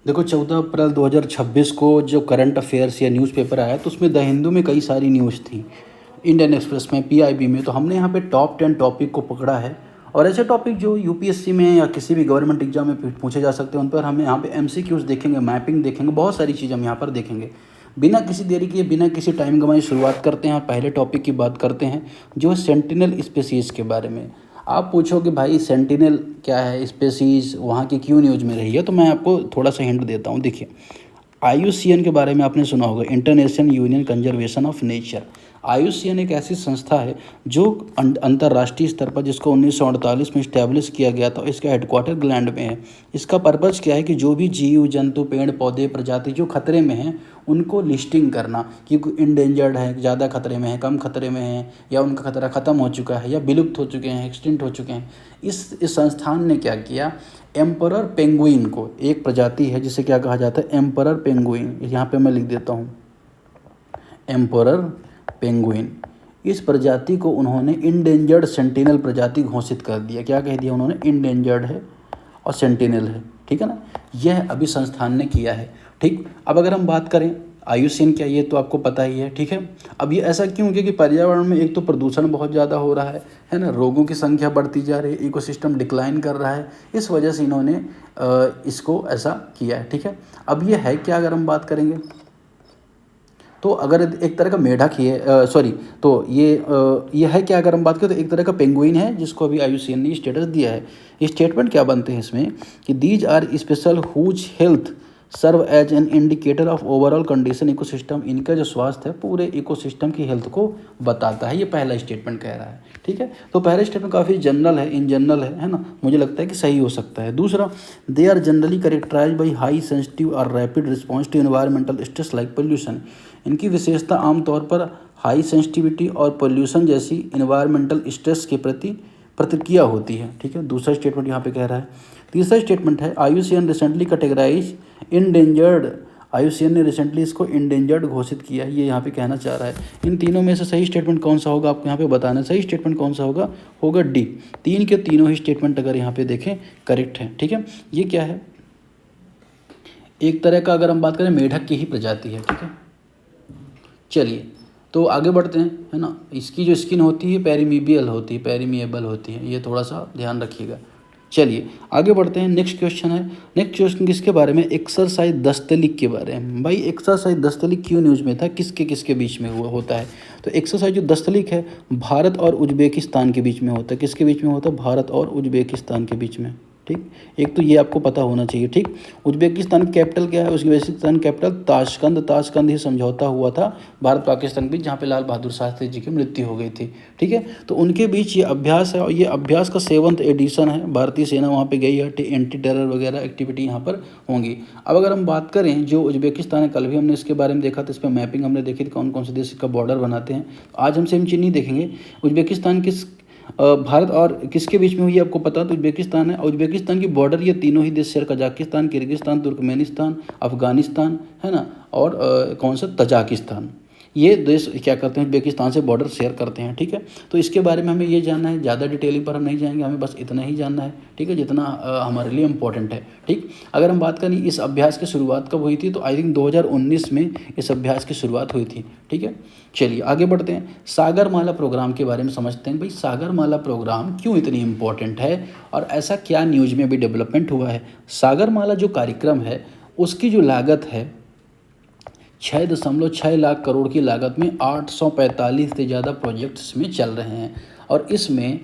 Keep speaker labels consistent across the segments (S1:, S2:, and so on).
S1: देखो 14 अप्रैल 2026 को जो करंट अफेयर्स या न्यूज़पेपर आया तो उसमें द हिंदू में कई सारी न्यूज़ थी, इंडियन एक्सप्रेस में, पीआईबी में। तो हमने यहाँ पे टॉप 10 टॉपिक को पकड़ा है और ऐसे टॉपिक जो यूपीएससी में या किसी भी गवर्नमेंट एग्जाम में पूछे जा सकते हैं उन पर हम यहाँ पे एमसीक्यूज देखेंगे, मैपिंग देखेंगे, बहुत सारी चीज़ हम यहाँ पर देखेंगे। बिना किसी देरी किए, बिना किसी टाइम गंवाए शुरुआत करते हैं और पहले टॉपिक की बात करते हैं जो है सेंटिनल स्पीसीज़ के बारे में। आप पूछोगे भाई सेंटिनल क्या है, स्पीसीज़ वहाँ की क्यों न्यूज़ में रही है, तो मैं आपको थोड़ा सा हिंट देता हूँ। देखिए, आईयूसीएन के बारे में आपने सुना होगा, international union conservation of nature. IUCN एक ऐसी संस्था है जो अंतर्राष्ट्रीय स्तर पर, जिसको 1948 में इस्टेब्लिश किया गया था, इसका हेडक्वार्टर इंग्लैंड में है। इसका पर्पज़ क्या है कि जो भी जीव जंतु, पेड़ पौधे, प्रजाति जो खतरे में हैं उनको लिस्टिंग करना कि इंडेंजर्ड है, ज़्यादा खतरे में है, कम खतरे में है, या उनका खतरा ख़त्म हो चुका है या विलुप्त हो चुके हैं, एक्सटिंक्ट हो चुके हैं। इस संस्थान ने क्या किया, एम्परर पेंगुइन को, एक प्रजाति है जिसे क्या कहा जाता है, एम्परर पेंगुइन, यहाँ पे मैं लिख देता हूँ एम्परर पेंगुइन। इस प्रजाति को उन्होंने इंडेंजर्ड सेंटिनल प्रजाति घोषित कर दिया। क्या कह दिया उन्होंने, इंडेंजर्ड है और सेंटिनल है, ठीक है ना। यह अभी संस्थान ने किया है, ठीक। अब अगर हम बात करें आईयूसीएन क्या, ये तो आपको पता ही है, ठीक है। अब ये ऐसा क्यों, क्योंकि पर्यावरण में एक तो प्रदूषण बहुत ज़्यादा हो रहा है ना, रोगों की संख्या बढ़ती जा रही है, इकोसिस्टम डिक्लाइन कर रहा है, इस वजह से इन्होंने इसको ऐसा किया है, ठीक है। अब ये है क्या, अगर हम बात करेंगे तो अगर एक तरह का मेढक ही है, सॉरी, तो ये है क्या, अगर हम बात करें तो एक तरह का पेंगुइन है जिसको अभी आईयूसीएन ने स्टेटस दिया है। ये स्टेटमेंट क्या बनते हैं इसमें कि these are special whose health serve as an indicator of overall condition ecosystem. इनका जो स्वास्थ्य है पूरे इकोसिस्टम की हेल्थ को बताता है, ये पहला स्टेटमेंट कह रहा है, ठीक है। तो पहला स्टेटमेंट काफ़ी जनरल है, इन जनरल है ना, मुझे लगता है कि सही हो सकता है। दूसरा, they are generally characterise by high sensitive और rapid response to environmental stress like pollution. इनकी विशेषता आमतौर पर हाई सेंसिटिविटी और पोल्यूशन जैसी इन्वायरमेंटल स्ट्रेस के प्रति प्रतिक्रिया होती है, ठीक है। दूसरा स्टेटमेंट यहाँ पे कह रहा है। तीसरा स्टेटमेंट है IUCN recently categorise endangered. IUCN ने रिसेंटली इसको इंडेंजर्ड घोषित किया है, ये यहाँ पे कहना चाह रहा है। इन तीनों में से सही स्टेटमेंट कौन सा होगा, आपको यहाँ पे बताना है। सही स्टेटमेंट कौन सा होगा, होगा डी। तीन के तीनों ही स्टेटमेंट अगर यहाँ पे देखें करेक्ट है, ठीक है। ये क्या है, एक तरह का अगर हम बात करें मेढक की ही प्रजाति है, ठीक है। चलिए तो आगे बढ़ते हैं, है ना। इसकी जो स्किन होती है पेरिमीबियल होती है, पेरिमिएबल होती है, ये थोड़ा सा ध्यान रखिएगा। चलिए आगे बढ़ते हैं। नेक्स्ट क्वेश्चन है, नेक्स्ट क्वेश्चन किसके बारे में, एक्सरसाइज दस्तलिक के बारे में। भाई एक्सरसाइज दस्तलिक क्यों न्यूज़ में था, किसके किसके बीच में हुआ होता है, तो एक्सरसाइज जो दस्तलिक है भारत और उज्बेकिस्तान के बीच में होता है। किसके बीच में होता है, भारत और उज्बेकिस्तान के बीच में, ठीक। एक तो ये आपको पता होना चाहिए, ठीक। उज्बेकिस्तान की कैपिटल क्या है, उज्बेकिस्तान कैपिटल ताशकंद। ताशकंद ही समझौता हुआ था भारत पाकिस्तान के बीच, जहाँ पे लाल बहादुर शास्त्री जी की मृत्यु हो गई थी, ठीक है। तो उनके बीच ये अभ्यास है और ये अभ्यास का 7th एडिशन है। भारतीय सेना वहाँ पे गई है, एंटी टेरर वगैरह एक्टिविटी यहाँ पर होंगी। अब अगर हम बात करें जो उज्बेकिस्तान है, कल भी हमने इसके बारे में देखा था, इस पर मैपिंग हमने देखी थी कौन कौन से देश का बॉर्डर बनाते हैं। आज हम सेम चीज़ नहीं देखेंगे। उज्बेकिस्तान किस भारत और किसके बीच में हुई आपको पता, तो उज्बेकिस्तान है। उज्बेकिस्तान की बॉर्डर ये तीनों ही देश share, Kazakhstan, Kyrgyzstan, Turkmenistan, Afghanistan, है ना, और कौन सा, तजाकिस्तान। ये देश क्या करते हैं, उज्बेकिस्तान से बॉर्डर शेयर करते हैं, ठीक है। तो इसके बारे में हमें ये जानना है, ज़्यादा डिटेलिंग पर हम नहीं जाएंगे, हमें बस इतना ही जानना है, ठीक है, जितना हमारे लिए इम्पोर्टेंट है, ठीक। अगर हम बात करें इस अभ्यास की शुरुआत कब हुई थी, तो आई थिंक 2019 में इस अभ्यास की शुरुआत हुई थी, ठीक है। चलिए आगे बढ़ते हैं, सागरमाला प्रोग्राम के बारे में समझते हैं। भाई सागरमाला प्रोग्राम क्यों इतनी इम्पोर्टेंट है और ऐसा क्या न्यूज़ में भी डेवलपमेंट हुआ है। सागरमाला जो कार्यक्रम है उसकी जो लागत है 6.6 लाख करोड़ की लागत में 845 से ज़्यादा प्रोजेक्ट्स में चल रहे हैं और इसमें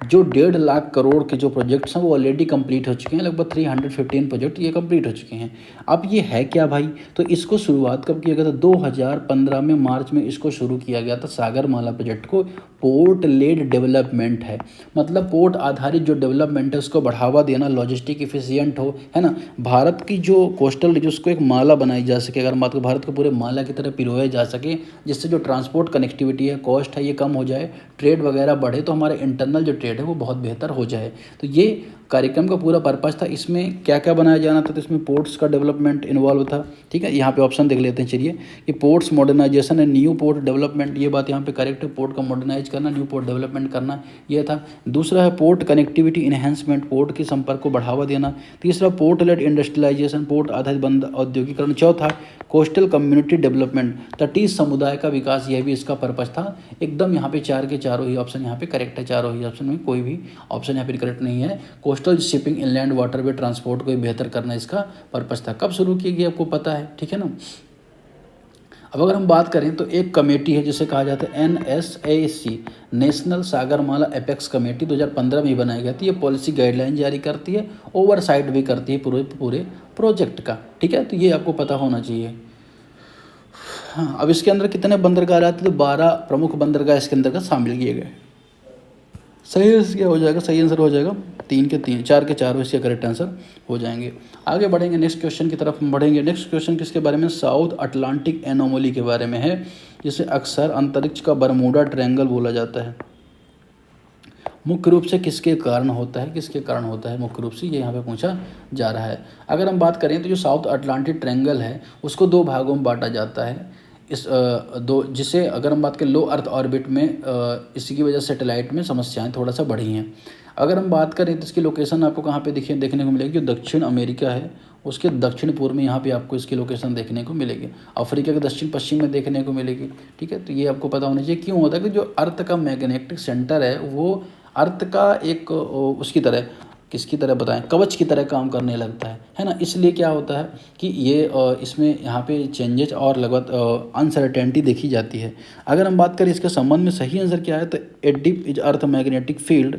S1: जो 1.5 लाख करोड़ के जो प्रोजेक्ट्स हैं वो ऑलरेडी कंप्लीट हो चुके हैं। लगभग 315 प्रोजेक्ट ये कंप्लीट हो चुके हैं। अब ये है क्या भाई, तो इसको शुरुआत कब किया गया था, 2015 में मार्च में इसको शुरू किया गया था सागरमाला प्रोजेक्ट को। पोर्ट लेड डेवलपमेंट है, मतलब पोर्ट आधारित जो डेवलपमेंट है उसको बढ़ावा देना, लॉजिस्टिक इफिशियंट हो, है ना। भारत की जो कोस्टल जो उसको एक माला बनाई जा सके, अगर बात करें भारत को पूरे माला की तरह पिरोया जा सके, जिससे जो ट्रांसपोर्ट कनेक्टिविटी है, कॉस्ट है, ये कम हो जाए, ट्रेड वगैरह बढ़े, तो हमारे इंटरनल जो ट्रेड है वो बहुत बेहतर हो जाए। तो ये कार्यक्रम का पूरा पर्पस था। इसमें क्या क्या बनाया जाना था, तो इसमें पोर्ट्स का डेवलपमेंट इन्वॉल्व था, ठीक है। यहाँ पे ऑप्शन देख लेते हैं, चलिए, कि ports modernisation and new port development, ये बात यहाँ पे करेक्ट है। पोर्ट का मॉडर्नाइज करना, न्यू पोर्ट डेवलपमेंट करना, ये था। दूसरा है पोर्ट कनेक्टिविटी इन्हेंसमेंट, पोर्ट के संपर्क को बढ़ावा देना। तीसरा पोर्ट लेड इंडस्ट्रियलाइजेशन, पोर्ट आधारित बंद औद्योगिकरण। चौथा कोस्टल कम्युनिटी डेवलपमेंट, तटीय समुदाय का विकास, यह भी इसका पर्पस था। एकदम यहाँ पे चार के चारों ही ऑप्शन यहाँ पे करेक्ट है, चारों ही ऑप्शन में कोई भी ऑप्शन यहाँ पे करेक्ट नहीं है। Coastal shipping, inland waterway transport को बेहतर करना इसका पर्पस था। कब शुरू की गई आपको पता है, ठीक है ना। अब अगर हम बात करें तो एक कमेटी है जिसे कहा जाता है NSAC, national Sagarmala apex committee, 2015 में ही बनाई गई थी। ये पॉलिसी गाइडलाइन जारी करती है, ओवरसाइट भी करती है पूरे प्रोजेक्ट का, ठीक है। तो ये आपको पता होना चाहिए। हाँ, अब इसके अंदर कितने बंदरगाह आते हैं, तो 12 प्रमुख बंदरगाह इसके अंदर शामिल किए गए। सही आंसर क्या हो जाएगा, सही आंसर हो जाएगा 3 के 3, 4 के 4 इसके करेक्ट आंसर हो जाएंगे। आगे बढ़ेंगे, नेक्स्ट क्वेश्चन की तरफ हम बढ़ेंगे। नेक्स्ट क्वेश्चन किसके बारे में, साउथ अटलांटिक एनोमली के बारे में है, जिसे अक्सर अंतरिक्ष का बरमूडा ट्रायंगल बोला जाता है। मुख्य रूप से किसके कारण होता है, किसके कारण होता है मुख्य रूप से, ये यहाँ पे पूछा जा रहा है। अगर हम बात करें तो जो साउथ अटलांटिक ट्रायंगल है उसको 2 भागों में बांटा जाता है। इस जिसे अगर हम बात करें लो अर्थ ऑर्बिट में, इसी की वजह से सैटेलाइट में समस्याएं थोड़ा सा बढ़ी हैं। अगर हम बात करें तो इसकी लोकेशन आपको कहाँ पे देखने को मिलेगी, जो दक्षिण अमेरिका है उसके दक्षिण पूर्व में यहाँ पे आपको इसकी लोकेशन देखने को मिलेगी। अफ्रीका के दक्षिण पश्चिम में देखने को मिलेगी, ठीक है। तो ये आपको पता होना चाहिए। क्यों होता है कि जो अर्थ का मैग्नेटिक सेंटर है वो अर्थ का एक उसकी तरह, किसकी तरह बताएं, कवच की तरह काम करने लगता है ना। इसलिए क्या होता है कि ये इसमें यहाँ पे चेंजेस और लगभग अनसर्टेनिटी देखी जाती है। अगर हम बात करें इसके संबंध में सही आंसर क्या है, तो A deep is earth magnetic field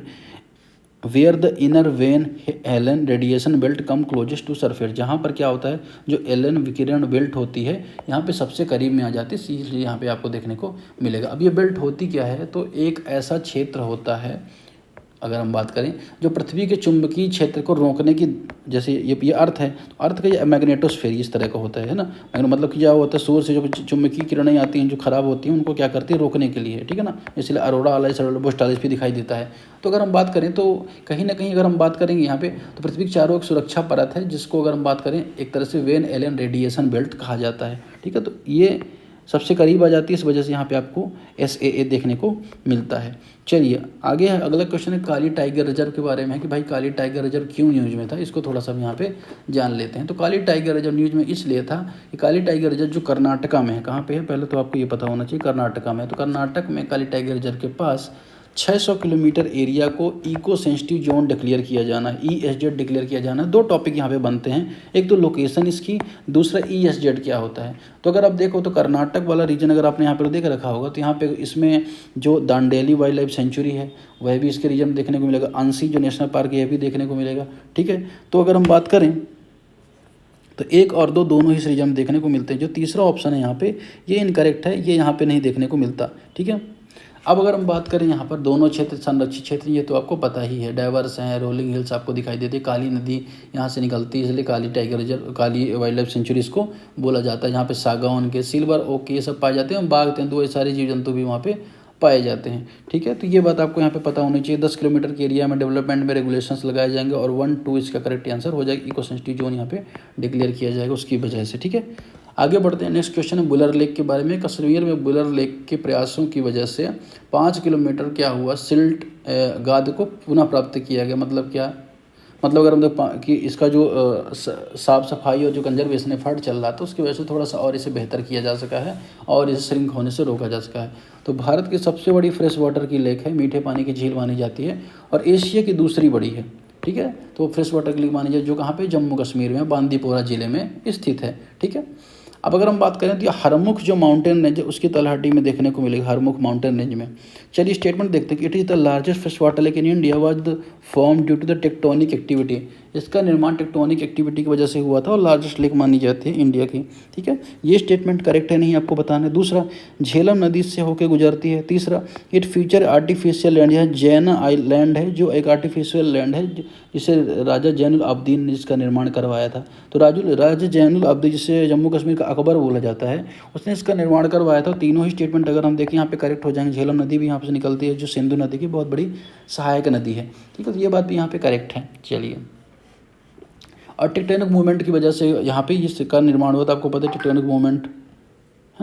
S1: where the inner Van Allen radiation belt come closest to surface, जहाँ पर क्या होता है जो एलन विकिरण बेल्ट होती है यहाँ पे सबसे करीब में आ जाती है, इसलिए यहाँ पे आपको देखने को मिलेगा। अब ये बेल्ट होती क्या है, तो एक ऐसा क्षेत्र होता है, अगर हम बात करें जो पृथ्वी के चुंबकीय क्षेत्र को रोकने की, जैसे ये अर्थ है तो अर्थ का ये मैग्नेटोस्फेयर इस तरह का होता है ना। मतलब कि क्या होता है, सूर्य से जो चुंबकीय किरणें आती हैं जो खराब होती हैं उनको क्या करती है, रोकने के लिए, ठीक है ना। इसलिए अरोरा अलाइस बोस्टालिस भी दिखाई देता है। तो अगर हम बात करें तो कहीं ना कहीं अगर हम बात करेंगे यहाँ पे तो पृथ्वी के चारों एक सुरक्षा परत है, जिसको अगर हम बात करें एक तरह से वेन एलन रेडिएशन बेल्ट कहा जाता है, ठीक है। तो ये सबसे करीब आ जाती है, इस वजह से यहाँ पे आपको SAA देखने को मिलता है। चलिए आगे है, अगला क्वेश्चन है काली टाइगर रिजर्व के बारे में, कि भाई काली टाइगर रिजर्व क्यों न्यूज़ में था, इसको थोड़ा सा यहाँ पे जान लेते हैं। तो काली टाइगर रिजर्व न्यूज़ में इसलिए था कि काली टाइगर रिजर्व जो कर्नाटका में है, कहाँ पे है पहले तो आपको ये पता होना चाहिए, कर्नाटका में। तो कर्नाटक में काली टाइगर रिजर्व के पास 600 किलोमीटर एरिया को इको सेंसिटिव जोन डिक्लेयर किया जाना है, ESZ डिक्लेयर किया जाना है। 2 टॉपिक यहाँ पे बनते हैं, एक तो लोकेशन इसकी, दूसरा ESZ क्या होता है। तो अगर आप देखो तो कर्नाटक वाला रीजन अगर आपने यहाँ पर देख रखा होगा तो यहाँ पे इसमें जो दांडेली वाइल्ड लाइफ सेंचुरी है वह भी इसके रीजन में देखने को मिलेगा, अंसी जो नेशनल पार्क है यह भी देखने को मिलेगा, ठीक है। तो अगर हम बात करें तो 1 और 2 दोनों ही इस रीजन में देखने को मिलते हैं। जो तीसरा ऑप्शन है यहाँ पे ये इनकरेक्ट है, ये यहाँ पे नहीं देखने को मिलता, ठीक है। अब अगर हम बात करें यहाँ पर दोनों क्षेत्र संरक्षित क्षेत्र, ये तो आपको पता ही है, डाइवर्स हैं, रोलिंग हिल्स आपको दिखाई देती है, काली नदी यहाँ से निकलती है, इसलिए काली टाइगर रिजर्व, काली वाइल्ड लाइफ सेंचुरी इसको बोला जाता है। यहाँ पे सागौन के, सिल्वर ओक ये सब पाए जाते हैं, बाघ तेंदुआ ये सारे जीव जंतु भी वहाँ पे पाए जाते हैं, ठीक है। तो ये बात आपको यहाँ पे पता होनी चाहिए। 10 किलोमीटर के एरिया में डेवलपमेंट में रेगुलेशंस लगाए जाएंगे और 1, 2 इसका करेक्ट आंसर हो जाएगा। इको सेंसिटिव जोन यहाँ पे डिक्लेयर किया जाएगा उसकी वजह से, ठीक है। आगे बढ़ते हैं, नेक्स्ट क्वेश्चन है बुलर लेक के बारे में। कश्मीर में बुलर लेक के प्रयासों की वजह से 5 किलोमीटर क्या हुआ, सिल्ट गाद को पुनः प्राप्त किया गया। मतलब क्या, मतलब अगर हम देख कि इसका जो साफ सफाई और जो कंजर्वेशन एफर्ट चल रहा था उसकी वजह से थोड़ा सा और इसे बेहतर किया जा सका है और इसे श्रिंक होने से रोका जा सका है। तो भारत की सबसे बड़ी फ्रेश वाटर की लेक है, मीठे पानी की झील मानी जाती है और एशिया की दूसरी बड़ी है, ठीक है। तो फ्रेश वाटर की लेक मानी जाए जो कहाँ पे, जम्मू कश्मीर में बांदीपोरा ज़िले में स्थित है, ठीक है। अब अगर हम बात करें तो ये हरमुख जो माउंटेन रेंज है उसकी तलहटी में देखने को मिलेगा, हरमुख माउंटेन रेंज में। चलिए स्टेटमेंट देखते हैं कि it is the largest fresh water lake in India was the form due to the tectonic activity. इसका निर्माण टेक्टोनिक एक्टिविटी की वजह से हुआ था और लार्जेस्ट लेक मानी जाती है इंडिया की, ठीक है। ये स्टेटमेंट करेक्ट है नहीं आपको बताना है। दूसरा, झेलम नदी से होकर गुजरती है। तीसरा, इट फीचर आर्टिफिशियल लैंड, यह जैन आइलैंड है जो एक आर्टिफिशियल लैंड है जिसे राजा जैनुल अब्दीन ने जिसका निर्माण करवाया था। तो राजा जैनुल अब्दीन जिसे जम्मू कश्मीर का अकबर बोला जाता है उसने इसका निर्माण करवाया था। तीनों ही स्टेटमेंट अगर हम देखें यहाँ पे करेक्ट हो जाएंगे। झेलम नदी भी यहाँ से निकलती है जो सिंधु नदी की बहुत बड़ी सहायक नदी है, ठीक है। तो ये बात भी यहाँ पे करेक्ट है। चलिए, और टेक्टोनिक मूवमेंट की वजह से यहाँ पे इसका निर्माण हुआ था, आपको पता है टेक्टोनिक मूवमेंट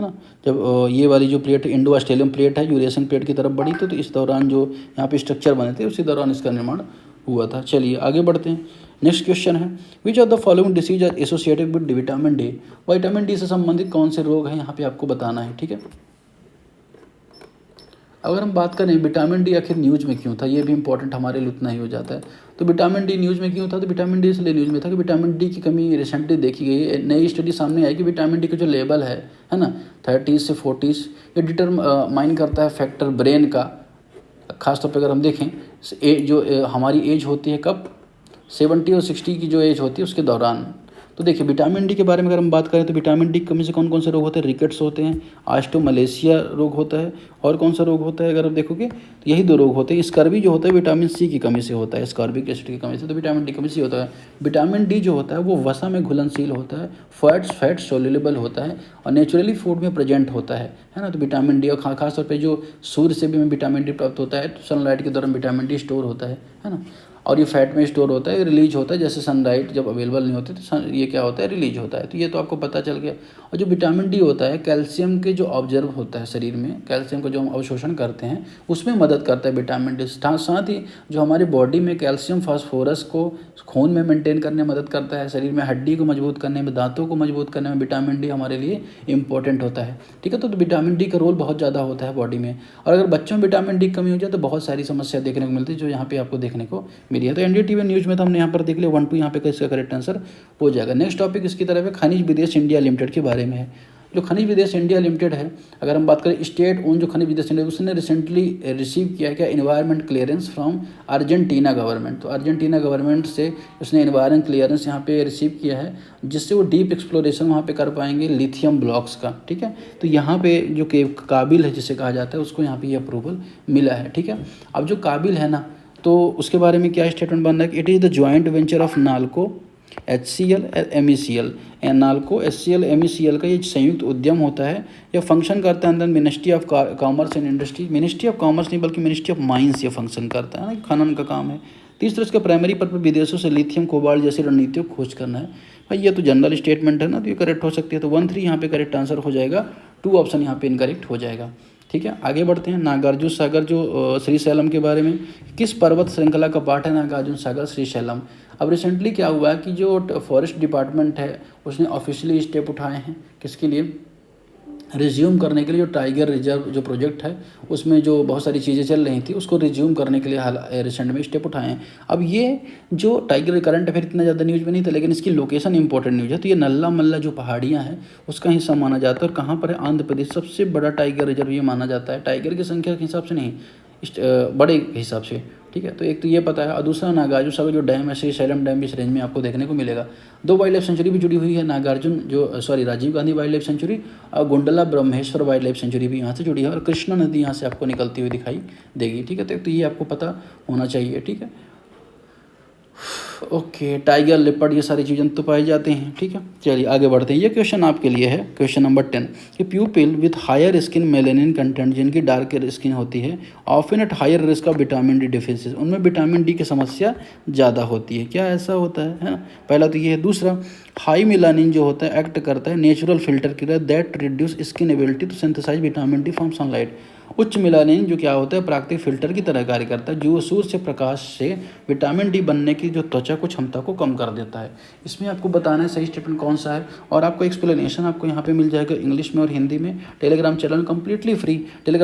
S1: है ना। जब ये वाली जो प्लेट इंडो ऑस्ट्रेलियन प्लेट है यूरेशियन प्लेट की तरफ बढ़ी थी, तो इस दौरान जो यहाँ पे स्ट्रक्चर बने थे उसी दौरान इसका निर्माण हुआ था। चलिए आगे बढ़ते हैं। नेक्स्ट क्वेश्चन है, which of the following disease are associated with vitamin D. Vitamin D से संबंधित कौन से रोग हैं यहाँ पे आपको बताना है, ठीक है। अगर हम बात करें विटामिन डी आखिर न्यूज़ में क्यों था, ये भी इंपॉर्टेंट हमारे लिए उतना ही हो जाता है। तो विटामिन डी न्यूज़ में क्यों था, तो विटामिन डी इसलिए न्यूज़ में था कि विटामिन डी की कमी रिसेंटली देखी गई है। नई स्टडी सामने आई कि विटामिन डी का जो लेवल है ना 30 से 40, ये डिटरमाइन करता है फैक्टर ब्रेन का। खासतौर पर अगर हम देखें जो हमारी एज होती है कब, 70 और 60 की जो एज होती है उसके दौरान। तो देखिए विटामिन डी के बारे में अगर हम बात करें तो विटामिन डी की कमी से कौन कौन से रोग होते हैं, रिकेट्स होते हैं, ऑस्टियोमलेशिया रोग होता है, और कौन सा रोग होता है अगर आप देखोगे तो यही दो रोग होते हैं। स्कर्वी जो होता है विटामिन सी की कमी से होता है, स्कॉर्बिक एसिड की कमी से, तो विटामिन डी की कमी से होता है। विटामिन डी जो होता है वो वसा में घुलनशील होता है, फैट सोल्युबल होता है और नेचुरली फूड में प्रेजेंट होता है ना। तो विटामिन डी और खासतौर पर जो सूर्य से भी हमें विटामिन डी प्राप्त होता है, तो सनलाइट के दौरान विटामिन डी स्टोर होता है ना। और ये फैट में स्टोर होता है, रिलीज होता है, जैसे सनलाइट जब अवेलेबल नहीं होती तो ये क्या होता है, रिलीज होता है। तो ये तो आपको पता चल गया। और जो विटामिन डी होता है कैल्शियम के जो ऑब्जर्व होता है शरीर में, कैल्शियम का जो हम अवशोषण करते हैं उसमें मदद करता है विटामिन डी। साथ ही जो हमारी बॉडी में कैल्शियम फास्फोरस को खून में मेंटेन करने में मदद करता है, शरीर में हड्डी को मजबूत करने में, दांतों को मजबूत करने में विटामिन डी हमारे लिए इंपॉर्टेंट होता है, ठीक है। तो विटामिन डी का रोल बहुत ज़्यादा होता है बॉडी में। और अगर बच्चों में विटामिन डी की कमी हो जाए तो बहुत सारी समस्या देखने को मिलती है, जो यहाँ पे आपको देखने को मिली है। तो एनडीटीवी न्यूज़ में तो हमने यहाँ पर देख लिया 1 2 यहाँ पे इसका करेक्ट आंसर हो जाएगा। नेक्स्ट टॉपिक इसकी तरफ है, खनिज विदेश इंडिया लिमिटेड के बारे में है। जो खनिज विदेश इंडिया लिमिटेड है, अगर हम बात करें स्टेट ओन जो खनिज विदेश इंडिया, उसने रिसेंटली रिसीव किया क्या, environment clearance from Argentina government. तो अर्जेंटीना गवर्नमेंट से उसने इन्वायरमेंट क्लियरेंस यहाँ पे रिसीव किया है, जिससे वो डीप एक्सप्लोरेशन वहाँ पे कर पाएंगे लिथियम ब्लॉक्स का, ठीक है। तो यहाँ पे जो काबिल है जिसे कहा जाता है, उसको यहाँ पे ये अप्रूवल मिला है, ठीक है। अब जो काबिल है ना, तो उसके बारे में क्या स्टेटमेंट बन रहा है कि it is the joint venture of NALCO HCL MECL। NALCO HCL MECL का ये संयुक्त उद्यम होता है, यह फंक्शन करता है अंदर ministry of commerce and industry. Ministry of commerce नहीं बल्कि मिनिस्ट्री ऑफ माइंस ये फंक्शन करता है ना, खनन का काम है। तीसरा इसका प्राइमरी पर्पज विदेशों से लिथियम कोबाल्ट जैसी रणनीतियों को खोज करना है। भाई ये तो जनरल स्टेटमेंट है ना, तो ये करेक्ट हो सकती है। तो 1 3 यहाँ पे करेक्ट आंसर हो जाएगा, 2 ऑप्शन यहाँ पे इनकरेक्ट हो जाएगा, ठीक है। आगे बढ़ते हैं। नागार्जुन सागर जो श्रीशैलम के बारे में, किस पर्वत श्रृंखला का पार्ट है नागार्जुन सागर श्रीशैलम। अब रिसेंटली क्या हुआ है कि जो फॉरेस्ट डिपार्टमेंट है उसने ऑफिशियली स्टेप उठाए हैं किसके लिए, रिज्यूम करने के लिए। जो टाइगर रिजर्व जो प्रोजेक्ट है उसमें जो बहुत सारी चीज़ें चल रही थी उसको रिज्यूम करने के लिए हाल रिसेंट में स्टेप उठाए हैं। अब ये जो टाइगर करंट अफेयर इतना ज़्यादा न्यूज़ में नहीं था, लेकिन इसकी लोकेशन इंपॉर्टेंट न्यूज़ है। तो ये नल्ला मल्ला जो पहाड़ियाँ हैं उसका हिस्सा माना जाता है, और कहाँ पर है, आंध्र प्रदेश। सबसे बड़ा टाइगर रिजर्व ये माना जाता है, टाइगर की संख्या के हिसाब से नहीं, बड़े हिसाब से, ठीक है। तो एक तो ये पता है, और दूसरा नागार्जुन सागर जो डैम है श्रीशैलम डैम भी इस रेंज में आपको देखने को मिलेगा। 2 वाइल्ड लाइफ सेंचुरी भी जुड़ी हुई है, नागार्जुन जो Rajiv Gandhi wildlife sanctuary और Gundla Brahmeshwar wildlife sanctuary भी यहाँ से जुड़ी है, और कृष्णा नदी यहाँ से आपको निकलती हुई दिखाई देगी, ठीक है। तो ये आपको पता होना चाहिए, ठीक है। ओके, टाइगर लिपर्ड ये सारी चीज़ें तो पाए जाते हैं, ठीक है। चलिए आगे बढ़ते हैं। ये क्वेश्चन आपके लिए है, क्वेश्चन नंबर 10 कि pupil with higher skin melanin content, जिनकी डार्क स्किन होती है, often at higher risk of vitamin D deficiency, उनमें विटामिन डी की समस्या ज़्यादा होती है। क्या ऐसा होता है ना, पहला तो ये है। दूसरा, हाई मेलानिन जो होता है एक्ट करता है नेचुरल फिल्टर की तरह, that reduce skin ability to synthesise vitamin D from sunlight. उच्च मेलानिन जो क्या होता है प्राकृतिक फिल्टर की तरह कार्य करता है, जो सूर्य से प्रकाश से विटामिन डी बनने की जो त्वचा को क्षमता को कम कर देता है। इसमें आपको बताना है सही स्टेटमेंट कौन सा है, और आपको एक्सप्लेनेशन आपको यहाँ पे मिल जाएगा इंग्लिश में और हिंदी में। Telegram channel completely free. Telegram